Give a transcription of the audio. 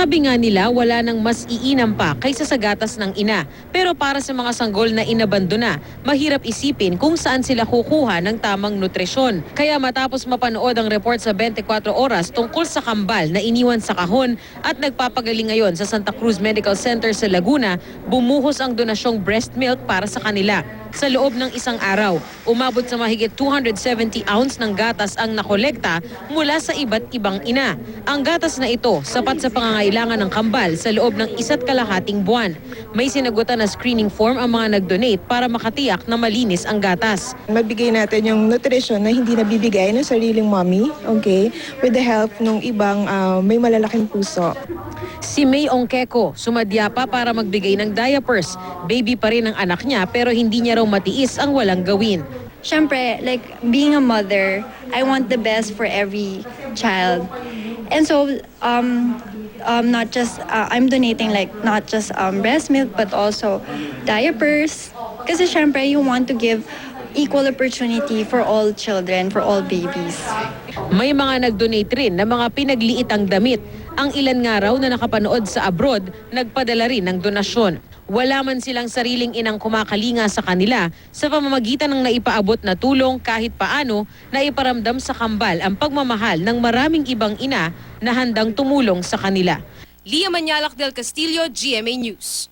Sabi nga nila wala nang mas iinam pa kaysa sa gatas ng ina. Pero para sa mga sanggol na inabandona, mahirap isipin kung saan sila kukuha ng tamang nutrisyon. Kaya matapos mapanood ang report sa 24 oras tungkol sa kambal na iniwan sa kahon at nagpapagaling ngayon sa Santa Cruz Medical Center sa Laguna, bumuhos ang donasyong breast milk para sa kanila. Sa loob ng isang araw, umabot sa mahigit 270 ounce ng gatas ang nakolekta mula sa iba't ibang ina. Ang gatas na ito sapat sa pangangailangan ng kambal sa loob ng 1.5 buwan. May sinagutan na screening form ang mga nag-donate para makatiyak na malinis ang gatas. Mabigay natin yung nutrition na hindi nabibigay ng sariling mommy, okay, with the help ng ibang may malalaking puso. Si May Ongkeko, sumadya pa para magbigay ng diapers. Baby pa rin ang anak niya pero hindi niya raw matiis ang walang gawin. Siyempre, like being a mother, I want the best for every child. And so, not just, I'm donating like not just breast milk but also diapers. Kasi siyempre, you want to give equal opportunity for all children, for all babies. May mga nag-donate rin na mga pinagliit ang damit. Ang ilan nga raw na nakapanood sa abroad, nagpadala rin ng donasyon. Wala man silang sariling inang kumakalinga sa kanila sa pamamagitan ng naipaabot na tulong kahit paano na iparamdam sa kambal ang pagmamahal ng maraming ibang ina na handang tumulong sa kanila. Lia Manyalak del Castillo, GMA News.